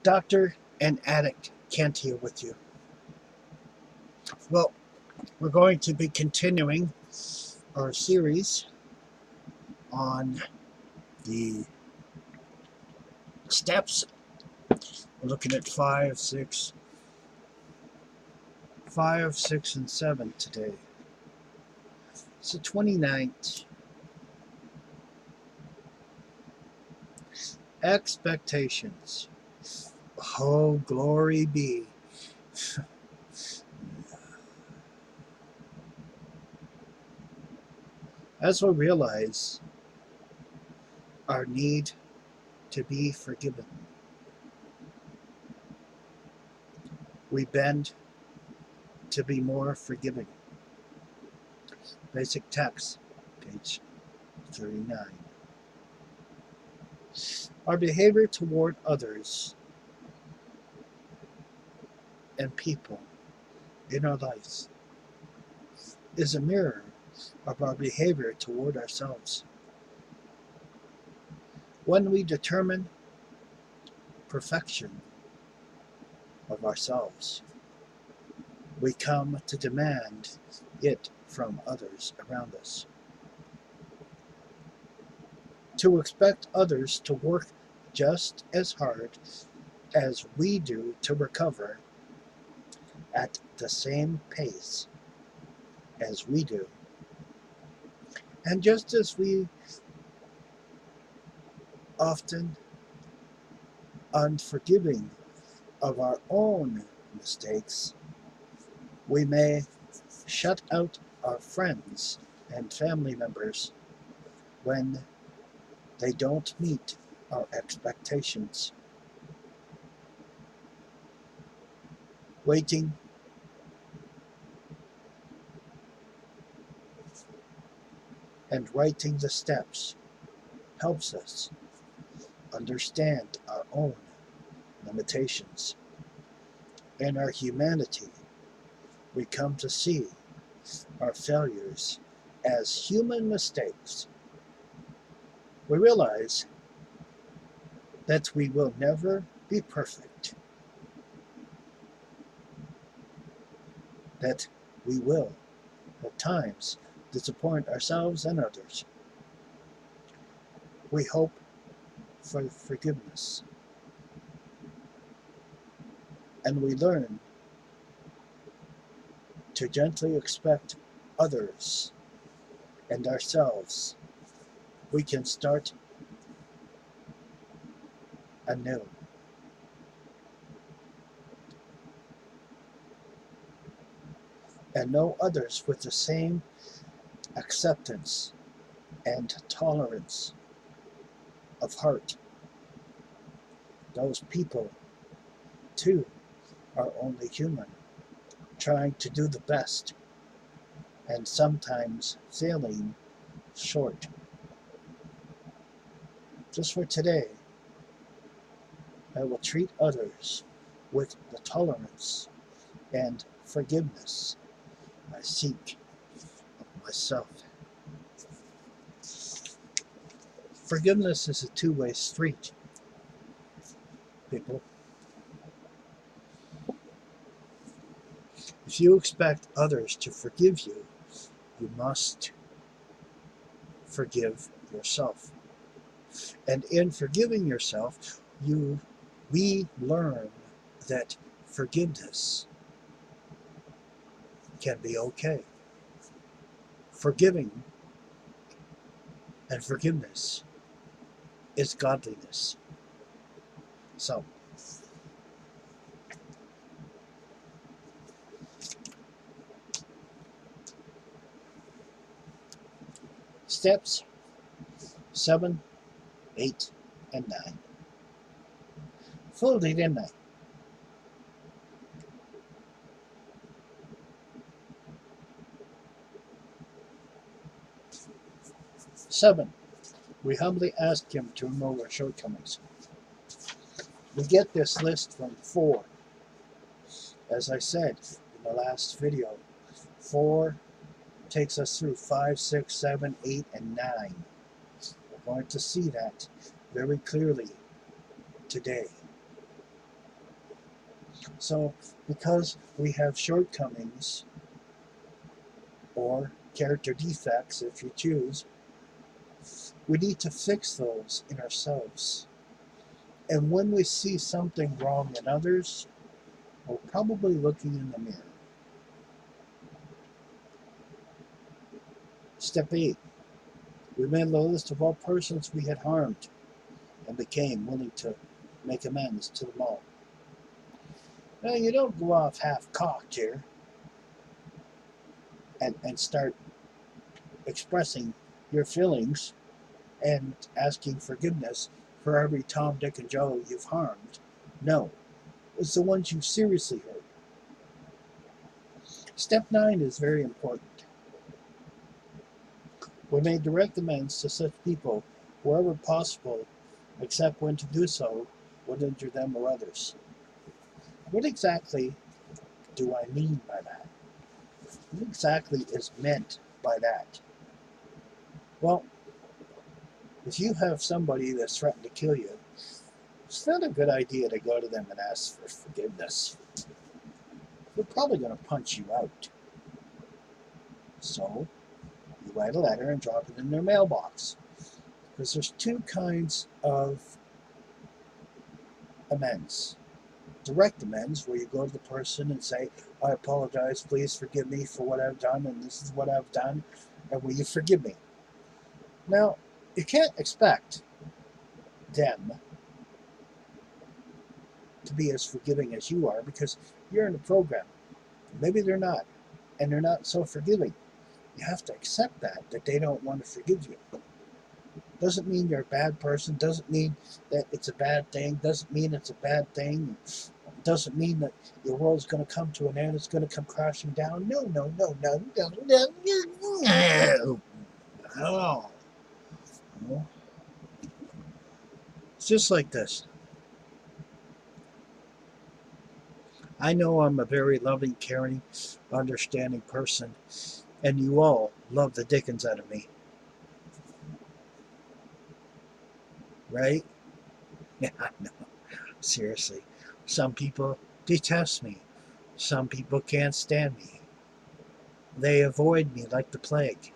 Doctor and Addict Kent here with you. Well, we're going to be continuing our series on the steps. We're looking at 5, 6, and 7 today. It's the 29th. Expectations. Oh, glory be. As we realize our need to be forgiven, we bend to be more forgiving. Basic text, page 39. Our behavior toward others and people in our lives is a mirror of our behavior toward ourselves. When we determine perfection of ourselves, we come to demand it from others around us. To expect others to work just as hard as we do to recover at the same pace as we do. And just as we often unforgiving of our own mistakes, we may shut out our friends and family members when they don't meet our expectations. Waiting and writing the steps helps us understand our own limitations. In our humanity, we come to see our failures as human mistakes. We realize that we will never be perfect, that we will, at times, disappoint ourselves and others. We hope for forgiveness, and we learn to gently expect others and ourselves. We can start anew. And know others with the same acceptance and tolerance of heart. Those people, too, are only human, trying to do the best, and sometimes failing short. Just for today, I will treat others with the tolerance and forgiveness I seek of myself. Forgiveness is a two-way street, people. If you expect others to forgive you, you must forgive yourself. And in forgiving yourself, we learn that forgiveness can be okay. Forgiving and forgiveness is godliness. So, steps 7, 8, and 9. Fooled it, didn't I? Seven, we humbly ask Him to remove our shortcomings. We get this list from 4. As I said in the last video, 4 takes us through 5, 6, 7, 8, and 9. We're going to see that very clearly today. So, because we have shortcomings or character defects, if you choose, we need to fix those in ourselves. And when we see something wrong in others, we're probably looking in the mirror. Step 8. We made a list of all persons we had harmed and became willing to make amends to them all. Now, you don't go off half-cocked here and start expressing your feelings and asking forgiveness for every Tom, Dick, and Joe you've harmed. No, it's the ones you seriously hurt. Step 9 is very important. We made direct amends to such people wherever possible, except when to do so would injure them or others. What exactly do I mean by that? What exactly is meant by that? Well, if you have somebody that's threatened to kill you, it's not a good idea to go to them and ask for forgiveness. They're probably going to punch you out. So, you write a letter and drop it in their mailbox. Because there's two kinds of amends. Direct amends, where you go to the person and say, I apologize, please forgive me for what I've done, and this is what I've done, and will you forgive me? Now, you can't expect them to be as forgiving as you are, because you're in the program. Maybe they're not, and they're not so forgiving. You have to accept that they don't want to forgive you. Doesn't mean you're a bad person, doesn't mean that it's a bad thing, doesn't mean it's a bad thing, doesn't mean that your world's going to come to an end, it's going to come crashing down. No. It's just like this. I know I'm a very loving, caring, understanding person, and you all love the dickens out of me. Right? Yeah, I know. Seriously. Some people detest me. Some people can't stand me. They avoid me like the plague.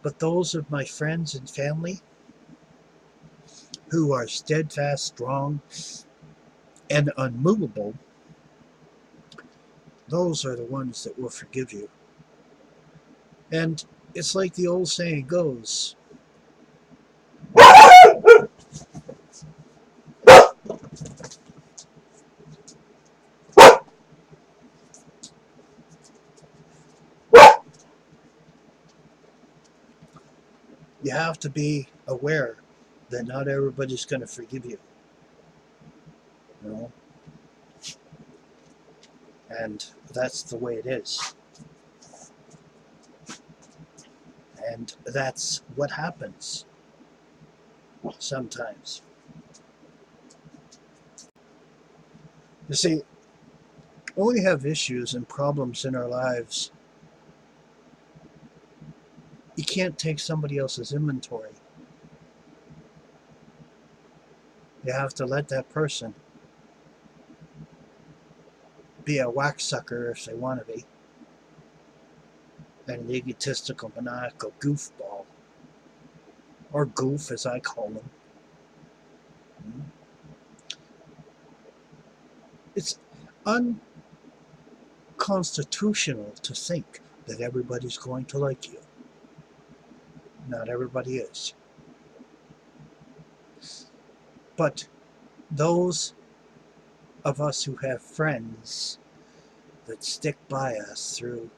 But those of my friends and family who are steadfast, strong, and unmovable, those are the ones that will forgive you. And it's like the old saying goes, you have to be aware that not everybody's going to forgive you. You know? And that's the way it is. And that's what happens sometimes. You see, when we have issues and problems in our lives, you can't take somebody else's inventory. You have to let that person be a whack sucker if they want to be, and an egotistical, maniacal goofball, or goof as I call them. It's unconstitutional to think that everybody's going to like you. Not everybody is. But those of us who have friends that stick by us through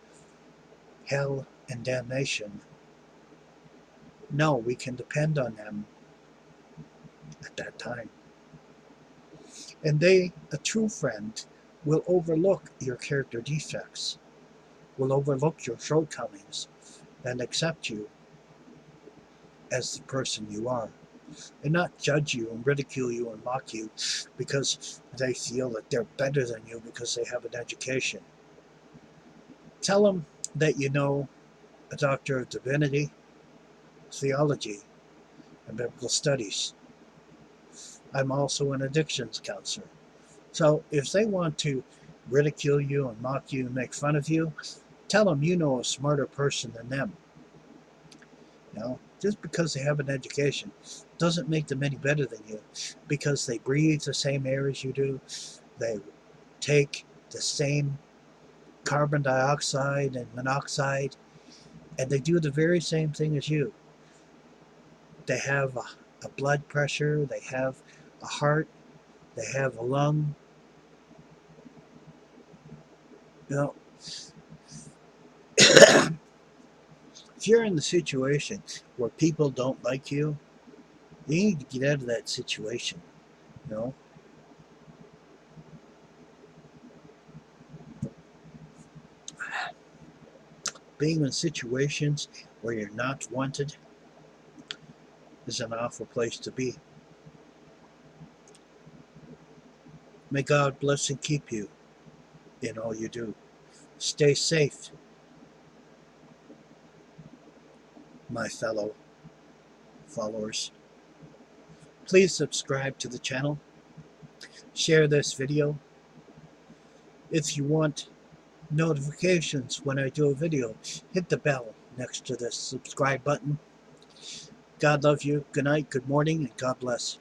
hell and damnation, know we can depend on them at that time. And they, a true friend, will overlook your character defects, will overlook your shortcomings, and accept you as the person you are, and not judge you and ridicule you and mock you because they feel that they're better than you because they have an education. Tell them that you know a Doctor of Divinity, Theology, and Biblical Studies. I'm also an addictions counselor, So if they want to ridicule you and mock you and make fun of you, tell them you know a smarter person than them. You know, just because they have an education doesn't make them any better than you, because they breathe the same air as you do. They take the same carbon dioxide and monoxide, and they do the very same thing as you. They have a blood pressure, they have a heart, they have a lung. You know, if you're in the situation where people don't like you, you need to get out of that situation. You know, being in situations where you're not wanted is an awful place to be. May God bless and keep you in all you do. Stay safe, my fellow followers. Please subscribe to the channel. Share this video. If you want notifications when I do a video, hit the bell next to the subscribe button. God love you. Good night, good morning, and God bless.